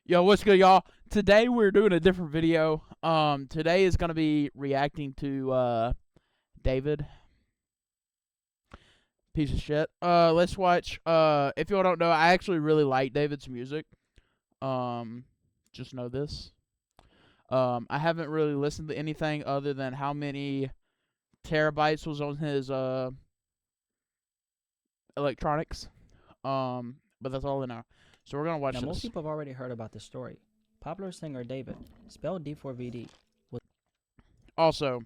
Yo, what's good, y'all? Today we're doing a different video. Today is gonna be reacting to David, piece of shit. Let's watch. If y'all don't know, I actually really like David's music. Just know this. I haven't really listened to anything other than how many terabytes was on his electronics. But that's all I know. So we're gonna watch Now, this. most people have already heard about this story. Popular singer David, spelled D4VD, was Also,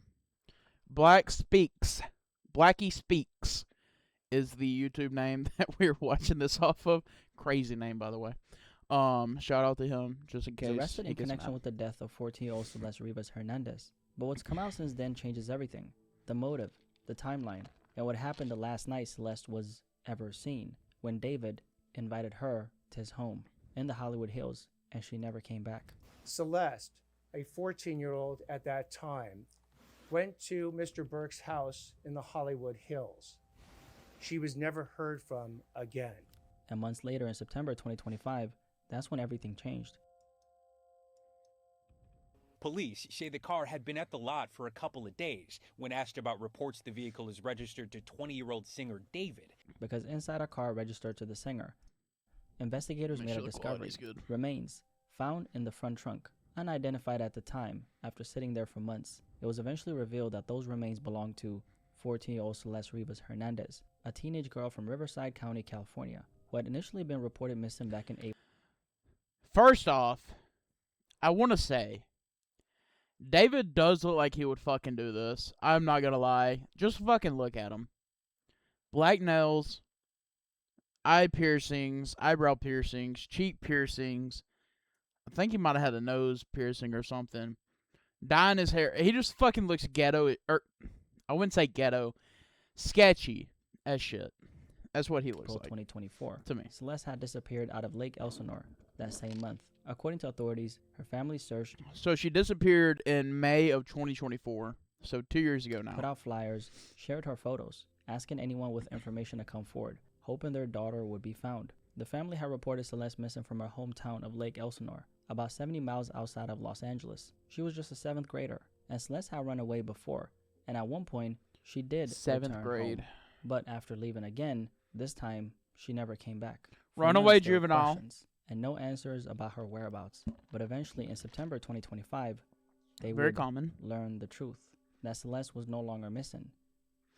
Blackie Speaks is the YouTube name that we're watching this off of. Crazy name, by the way. Shout out to him, just in case. arrested in connection with the death of 14-year-old Celeste Rivas Hernandez. But what's come out since then changes everything. The motive, the timeline, and what happened the last night Celeste was ever seen, when David invited her to his home in the Hollywood Hills, and she never came back. Celeste, a 14-year-old at that time, went to Mr. Burke's house in the Hollywood Hills. She was never heard from again. And months later, in September 2025, that's when everything changed. Police say the car had been at the lot for a couple of days. When asked about reports the vehicle is registered to 20-year-old singer David. Because inside a car registered to the singer, investigators made a discovery. Remains found in the front trunk, unidentified at the time. After sitting there for months, it was eventually revealed that those remains belonged to 14-year-old Celeste Rivas Hernandez, a teenage girl from Riverside County, California, who had initially been reported missing back in April. First off, I want to say, David does look like he would fucking do this. I'm not gonna lie. Just fucking look at him. Black nails, eye piercings, eyebrow piercings, cheek piercings. I think he might have had a nose piercing or something. Dyeing his hair. He just fucking looks ghetto. I wouldn't say ghetto. Sketchy as shit. That's what he looks like. 2024. To me. Celeste had disappeared out of Lake Elsinore that same month. According to authorities, her family searched. So she disappeared in May of 2024. So 2 years ago now. Put out flyers, shared her photos, asking anyone with information to come forward, hoping their daughter would be found. The family had reported Celeste missing from her hometown of Lake Elsinore, about 70 miles outside of Los Angeles. She was just a 7th grader, and Celeste had run away before, and at one point, she did 7th grade. Home. But after leaving again, this time, she never came back. Runaway juvenile. And no answers about her whereabouts. But eventually, in September 2025, they Very would common. learn the truth, that Celeste was no longer missing.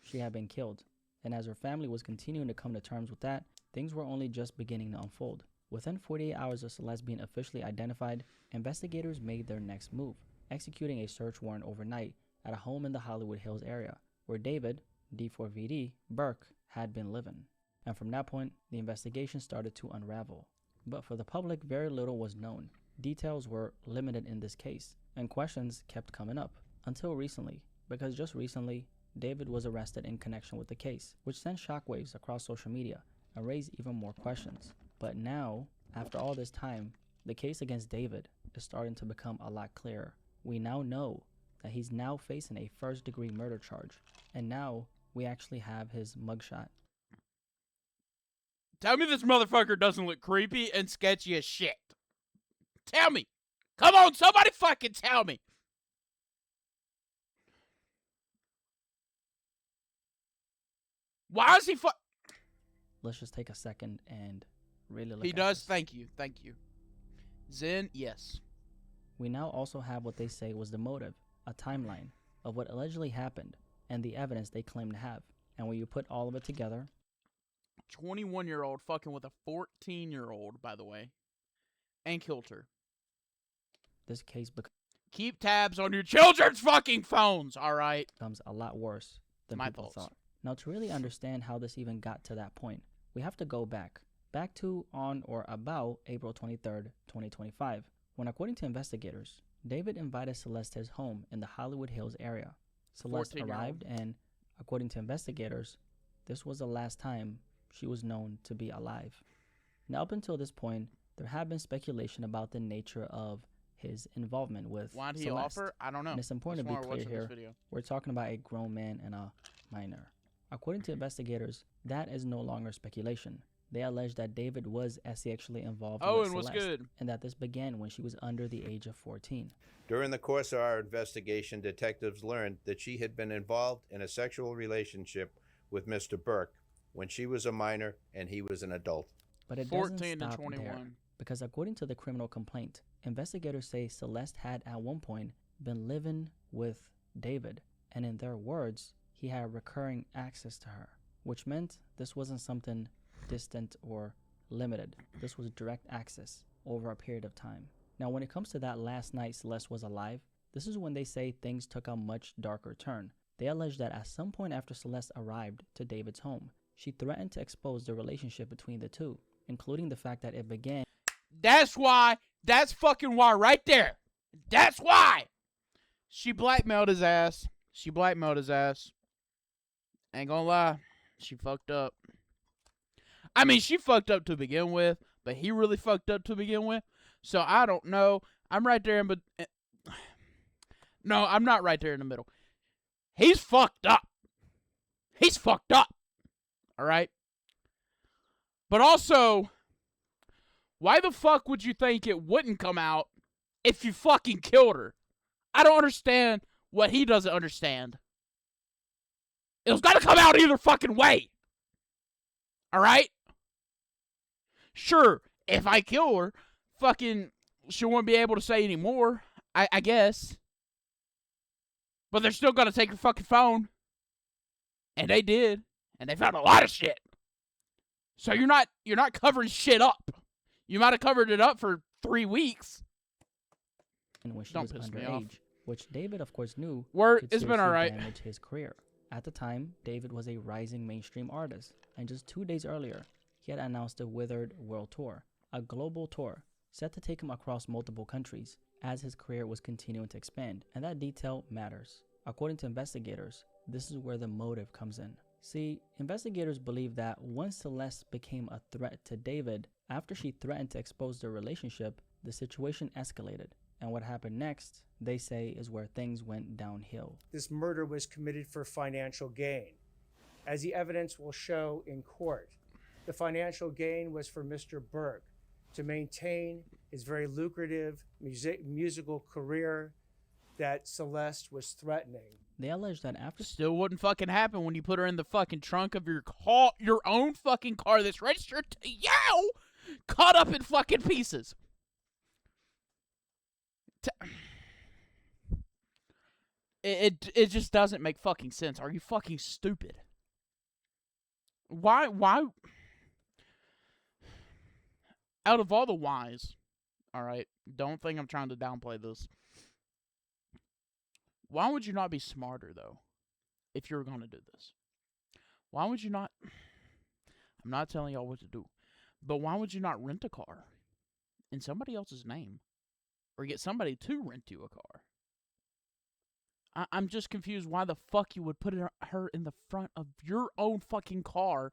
She had been killed. And as her family was continuing to come to terms with that, things were only just beginning to unfold. Within 48 hours of Celeste being officially identified, investigators made their next move, executing a search warrant overnight at a home in the Hollywood Hills area, where David, D4VD, Burke, had been living. And from that point, the investigation started to unravel. But for the public, very little was known. Details were limited in this case, and questions kept coming up. Until recently, because just recently, David was arrested in connection with the case, which sent shockwaves across social media and raised even more questions. But now, after all this time, the case against David is starting to become a lot clearer. We now know that he's now facing a first-degree murder charge, and now we actually have his mugshot. Tell me this motherfucker doesn't look creepy and sketchy as shit. Tell me. Come on, somebody fucking tell me. Why is he Let's just take a second and really look He at does. this. Thank you. Thank you. Zen, yes. We now also have what they say was the motive, a timeline of what allegedly happened, and the evidence they claim to have. And when you put all of it together, 21-year-old fucking with a 14-year-old, by the way, and killed her. this case Keep tabs on your children's fucking phones, all right? becomes a lot worse than My people fault. thought. Now, to really understand how this even got to that point, we have to go back to on or about April 23rd, 2025, when, according to investigators, David invited Celeste to his home in the Hollywood Hills area. Celeste arrived, and according to investigators, this was the last time she was known to be alive. Now, up until this point, there have been speculation about the nature of his involvement with Why did he Celeste. offer? I don't know. And it's important to be clear here, we're talking about a grown man and a minor. According to investigators, that is no longer speculation. They allege that David was sexually involved Owen, with what's Celeste, good? and that this began when she was under the age of 14. During the course of our investigation, detectives learned that she had been involved in a sexual relationship with Mr. Burke when she was a minor and he was an adult. But it 14 doesn't and stop 21. there, because according to the criminal complaint, investigators say Celeste had at one point been living with David, and in their words, he had recurring access to her, which meant this wasn't something distant or limited. This was direct access over a period of time. Now, when it comes to that last night Celeste was alive, this is when they say things took a much darker turn. They allege that at some point after Celeste arrived to David's home, she threatened to expose the relationship between the two, including the fact that it began. That's why. That's fucking why right there. That's why. She blackmailed his ass. She blackmailed his ass. Ain't gonna lie. She fucked up. I mean, she fucked up to begin with, but he really fucked up to begin with. So I don't know. I'm right there in but no, I'm not right there in the middle. He's fucked up. He's fucked up. All right? But also, why the fuck would you think it wouldn't come out if you fucking killed her? I don't understand what he doesn't understand. It was gotta come out either fucking way. Alright? Sure, if I kill her, fucking, she won't be able to say anymore, I guess. But they're still gonna take her fucking phone. And they did. And they found a lot of shit. So you're not covering shit up. You might have covered it up for 3 weeks. And when she Don't was piss me off. underage, which David, of course, knew Word, could it's been seriously alright. damage his career. At the time, David was a rising mainstream artist, and just 2 days earlier, he had announced a Withered World Tour, a global tour set to take him across multiple countries as his career was continuing to expand, and that detail matters. According to investigators, this is where the motive comes in. See, investigators believe that once Celeste became a threat to David, after she threatened to expose their relationship, the situation escalated. And what happened next, they say, is where things went downhill. This murder was committed for financial gain. As the evidence will show in court, the financial gain was for Mr. Burke to maintain his very lucrative musical career that Celeste was threatening. They allege that after Still wouldn't fucking happen when you put her in the fucking trunk of your car, your own fucking car that's registered to you, cut up in fucking pieces. It just doesn't make fucking sense. Are you fucking stupid? Why? Out of all the whys, all right, don't think I'm trying to downplay this. Why would you not be smarter, though, if you were going to do this? Why would you not... I'm not telling y'all what to do, but why would you not rent a car in somebody else's name? Or get somebody to rent you a car? I'm just confused why the fuck you would put her in the front of your own fucking car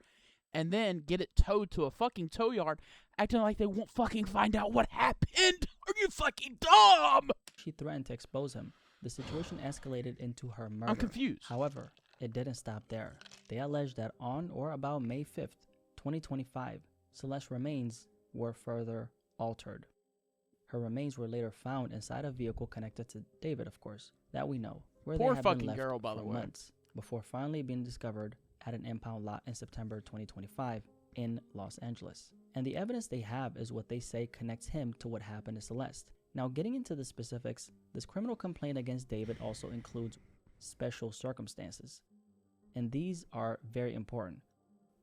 and then get it towed to a fucking tow yard acting like they won't fucking find out what happened. Are you fucking dumb? she threatened to expose him, the situation escalated into her murder. I'm confused. However, it didn't stop there. They allege that on or about May 5th, 2025, Celeste's remains were further altered. Her remains were later found inside a vehicle connected to David, of course, that we know, where Poor they had fucking been left girl, by the for way. months, before finally being discovered at an impound lot in September 2025 in Los Angeles. And the evidence they have is what they say connects him to what happened to Celeste. Now, getting into the specifics, this criminal complaint against David also includes special circumstances. And these are very important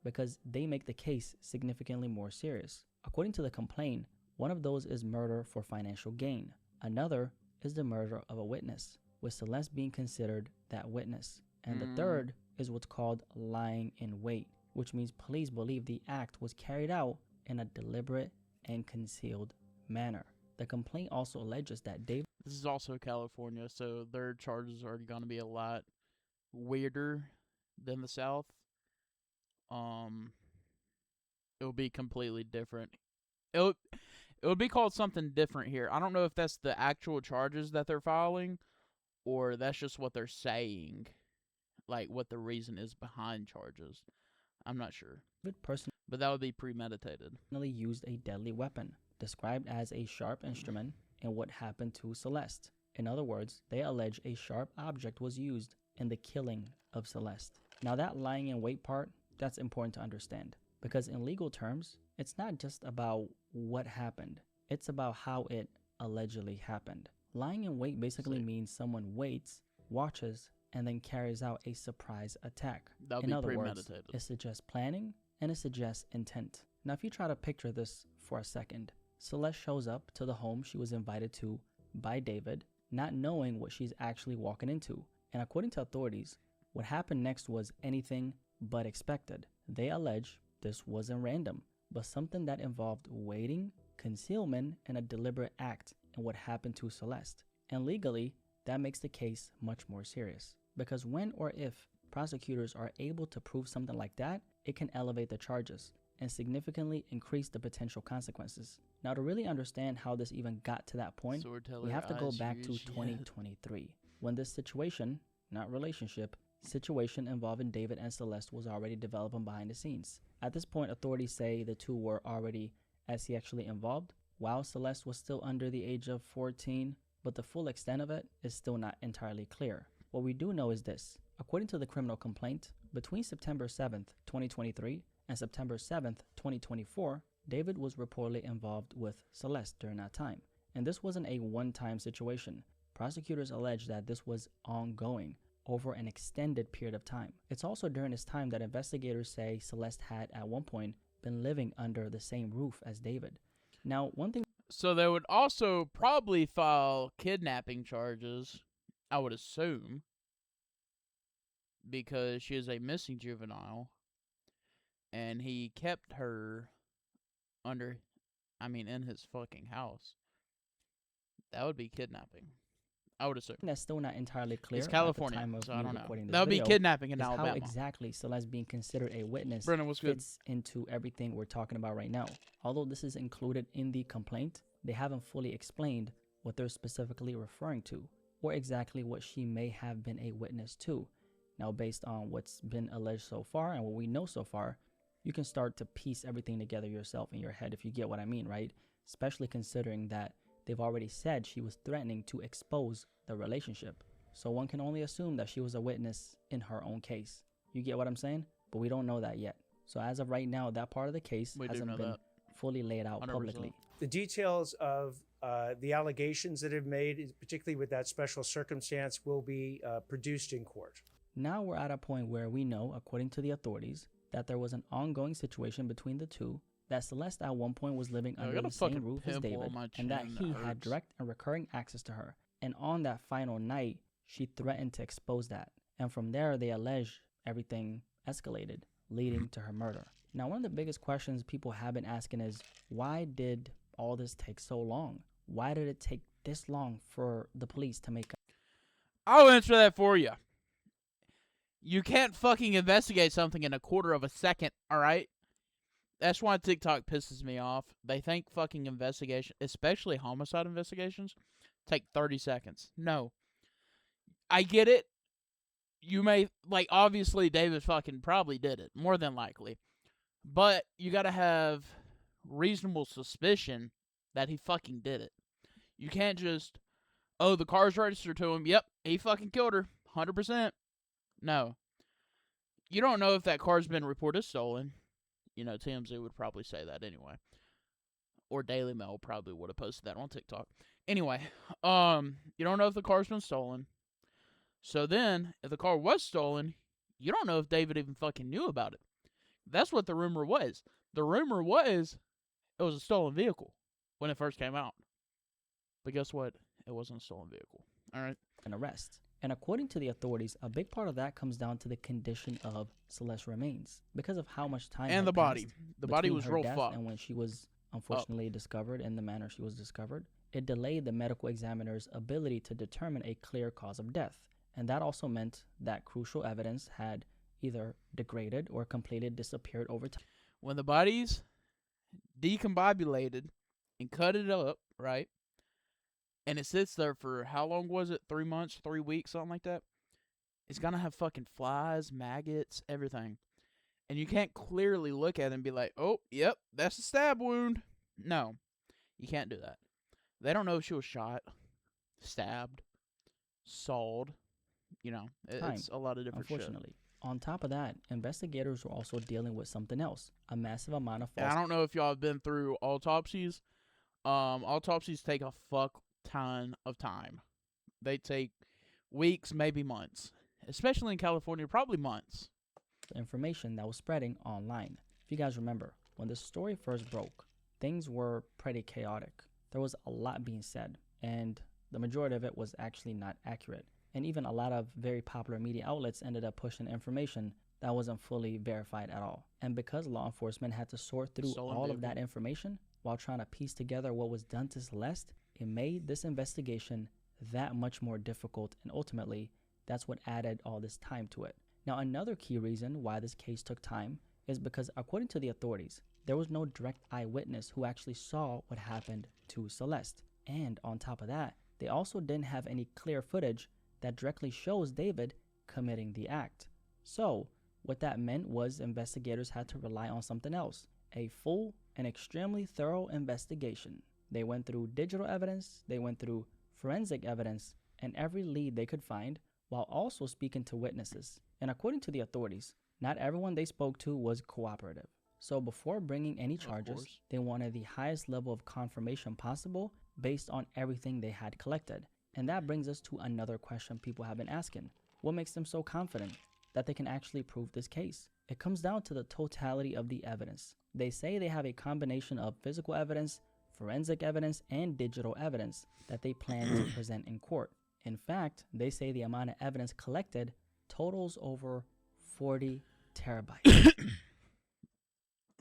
because they make the case significantly more serious. According to the complaint, one of those is murder for financial gain. Another is the murder of a witness, with Celeste being considered that witness. And the third is what's called lying in wait, which means police believe the act was carried out in a deliberate and concealed manner. The complaint also alleges that David... This is also California, so their charges are going to be a lot weirder than the South. It'll be completely different. It would be called something different here. I don't know if that's the actual charges that they're filing, or that's just what they're saying, like what the reason is behind charges. I'm not sure. David personally But that would be premeditated. used a deadly weapon, described as a sharp instrument, in what happened to Celeste. In other words, they allege a sharp object was used in the killing of Celeste. Now that lying in wait part, that's important to understand, because in legal terms, it's not just about what happened, it's about how it allegedly happened. Lying in wait basically means someone waits, watches, and then carries out a surprise attack. That would In be other words, premeditated. it suggests planning and it suggests intent. Now if you try to picture this for a second, Celeste shows up to the home she was invited to by David, not knowing what she's actually walking into. And according to authorities, what happened next was anything but expected. They allege this wasn't random, but something that involved waiting, concealment, and a deliberate act in what happened to Celeste. And legally, that makes the case much more serious, because when or if prosecutors are able to prove something like that, it can elevate the charges and significantly increase the potential consequences. Now, to really understand how this even got to that point, we have to go back to 2023, when this situation, not relationship, situation involving David and Celeste was already developing behind the scenes. At this point, authorities say the two were already sexually involved, while Celeste was still under the age of 14, but the full extent of it is still not entirely clear. What we do know is this. According to the criminal complaint, between September 7th, 2023 and September 7th, 2024, David was reportedly involved with Celeste during that time. And this wasn't a one-time situation. Prosecutors allege that this was ongoing over an extended period of time. It's also during this time that investigators say Celeste had at one point been living under the same roof as David. Now, one thing... So they would also probably file kidnapping charges, I would assume, because she is a missing juvenile, and he kept her in his fucking house. That would be kidnapping, I would assume. That's still not entirely clear. It's California, at the time of so I don't know. recording this That would be video, kidnapping in is Alabama. how exactly Celeste being considered a witness Brennan, what's good? fits into everything we're talking about right now. Although this is included in the complaint, they haven't fully explained what they're specifically referring to, or exactly what she may have been a witness to. Now, based on what's been alleged so far and what we know so far, you can start to piece everything together yourself in your head, if you get what I mean, right? Especially considering that they've already said she was threatening to expose the relationship. So one can only assume that she was a witness in her own case. You get what I'm saying? But we don't know that yet. So as of right now, that part of the case hasn't been fully laid out 100%. publicly. The details of the allegations that have made, particularly with that special circumstance, will be produced in court. Now we're at a point where we know, according to the authorities, that there was an ongoing situation between the two, that Celeste at one point was living under the same roof as David, and that he had direct and recurring access to her. And on that final night, she threatened to expose that. And from there, they allege everything escalated, leading to her murder. Now, one of the biggest questions people have been asking is, why did all this take so long? Why did it take this long for the police to make... I'll answer that for you. You can't fucking investigate something in a quarter of a second, alright? That's why TikTok pisses me off. They think fucking investigation, especially homicide investigations, take 30 seconds. No. I get it. You may, obviously David fucking probably did it, more than likely. But you gotta have reasonable suspicion that he fucking did it. You can't just, the car's registered to him. Yep, he fucking killed her. 100%. No. You don't know if that car's been reported stolen. You know, TMZ would probably say that anyway. Or Daily Mail probably would have posted that on TikTok. Anyway, you don't know if the car's been stolen. So then, if the car was stolen, you don't know if David even fucking knew about it. That's what the rumor was. The rumor was it was a stolen vehicle when it first came out. But guess what? It wasn't a stolen vehicle. All right. An arrest. And according to the authorities, a big part of that comes down to the condition of Celeste's remains because of how much time and had the body. passed The body between was her real death fucked. and when she was unfortunately discovered in the manner she was discovered. It delayed the medical examiner's ability to determine a clear cause of death. And that also meant that crucial evidence had either degraded or completely disappeared over time. When the body's decombobulated and cut it up, right? And it sits there for, how long was it? 3 months, 3 weeks, something like that? It's gonna have fucking flies, maggots, everything. And you can't clearly look at it and be like, oh, yep, that's a stab wound. No, you can't do that. They don't know if she was shot, stabbed, sawed. You know, Time, it's a lot of different shit. unfortunately. On top of that, investigators were also dealing with something else, a massive amount of And false I don't know if y'all have been through autopsies. Autopsies take a fuck ton of time. They take weeks, maybe months. Especially in California, probably months. information that was spreading online. If you guys remember, when the story first broke, things were pretty chaotic. There was a lot being said, and the majority of it was actually not accurate. And even a lot of very popular media outlets ended up pushing information that wasn't fully verified at all. And because law enforcement had to sort through Stolen all of vehicle. that information while trying to piece together what was done to Celeste, it made this investigation that much more difficult, and ultimately, that's what added all this time to it. Now, another key reason why this case took time is because, according to the authorities, there was no direct eyewitness who actually saw what happened to Celeste. And on top of that, they also didn't have any clear footage that directly shows David committing the act. So, what that meant was investigators had to rely on something else, a full and extremely thorough investigation. They went through digital evidence, they went through forensic evidence, and every lead they could find, while also speaking to witnesses. And according to the authorities, not everyone they spoke to was cooperative. So before bringing any charges, course. they wanted the highest level of confirmation possible based on everything they had collected. And that brings us to another question people have been asking. What makes them so confident that they can actually prove this case? It comes down to the totality of the evidence. They say they have a combination of physical evidence, forensic evidence, and digital evidence that they plan to present in court. In fact, they say the amount of evidence collected totals over 40 terabytes.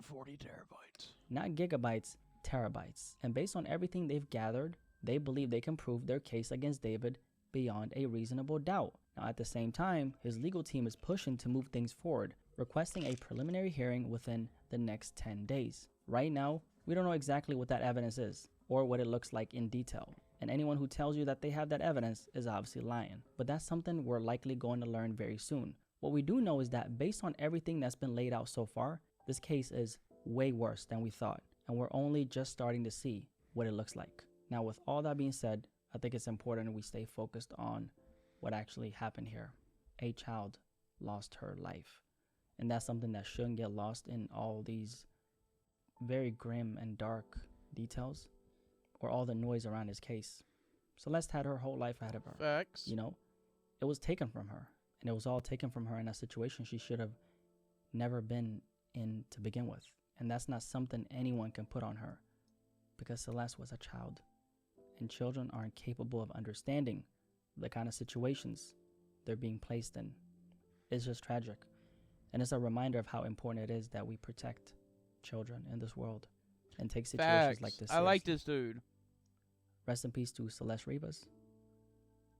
40 terabytes. Not gigabytes, terabytes. And based on everything they've gathered, they believe they can prove their case against David beyond a reasonable doubt. Now, at the same time, his legal team is pushing to move things forward, requesting a preliminary hearing within the next 10 days. Right now, we don't know exactly what that evidence is or what it looks like in detail. And anyone who tells you that they have that evidence is obviously lying. But that's something we're likely going to learn very soon. What we do know is that based on everything that's been laid out so far, this case is way worse than we thought. And we're only just starting to see what it looks like. Now, with all that being said, I think it's important we stay focused on what actually happened here. A child lost her life. And that's something that shouldn't get lost in all these very grim and dark details or all the noise around his case. Celeste had her whole life ahead of her. Facts. You know, it was taken from her. And it was all taken from her in a situation she should have never been in to begin with. And that's not something anyone can put on her, because Celeste was a child. And children aren't capable of understanding the kind of situations they're being placed in. It's just tragic. And it's a reminder of how important it is that we protect children in this world and take situations Facts. like this I like seriously. this dude. Rest in peace to Celeste Rivas.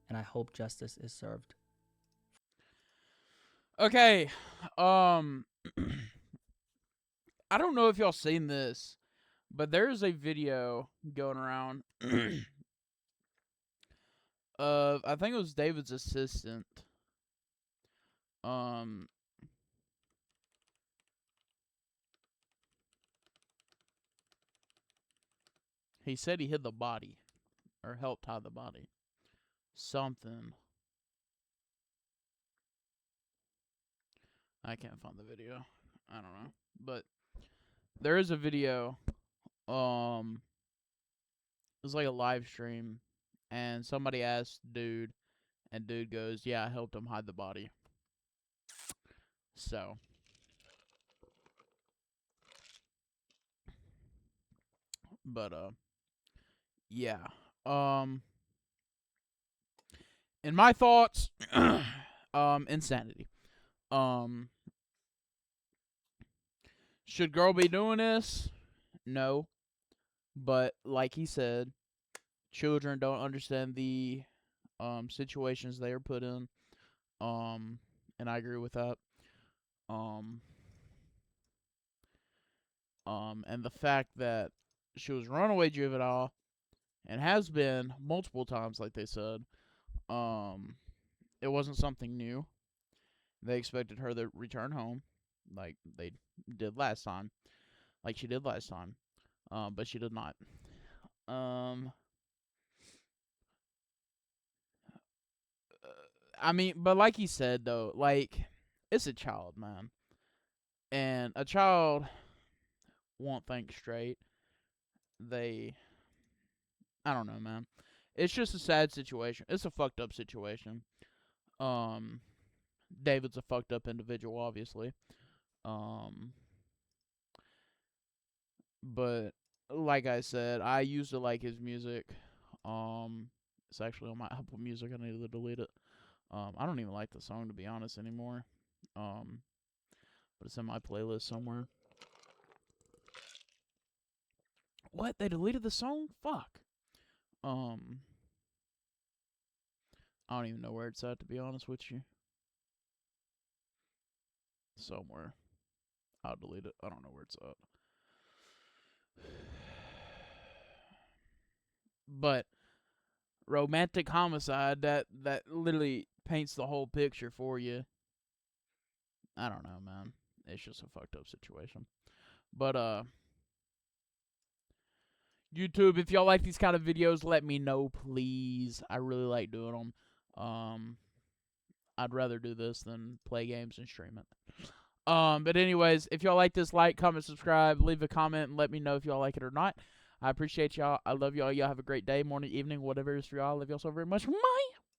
And I hope justice is served. Okay. I don't know if y'all seen this, but there's a video going around of, I think it was David's assistant. He said he hid the body or helped hide the body. Something. I can't find the video. I don't know. But there is a video. It was like a live stream, and somebody asked dude, and dude goes, "Yeah, I helped him hide the body." So, but yeah. In my thoughts, insanity. Should girl be doing this? No. But like he said, children don't understand the situations they are put in. And I agree with that. And the fact that she was a runaway juvenile and has been multiple times, like they said, it wasn't something new. They expected her to return home. like they did last time, like she did last time. But she did not. I mean, but like he said though, like it's a child, man, and a child won't think straight. They, I don't know, man. It's just a sad situation. It's a fucked up situation. Um, David's a fucked up individual, obviously. But like I said, I used to like his music. It's actually on my Apple Music. I need to delete it. I don't even like the song, to be honest, anymore. But it's in my playlist somewhere. What? They deleted the song? Fuck. I don't even know where it's at, to be honest with you. Somewhere. I'll delete it. I don't know where it's at. But romantic homicide, that literally paints the whole picture for you. I don't know, man. It's just a fucked up situation. But YouTube, if y'all like these kind of videos, let me know, please. I really like doing them. I'd rather do this than play games and stream it. But anyways, if y'all like this, like, comment, subscribe, leave a comment, and let me know if y'all like it or not. I appreciate y'all. I love y'all. Y'all have a great day, morning, evening, whatever it is for y'all. I love y'all so very much. Bye.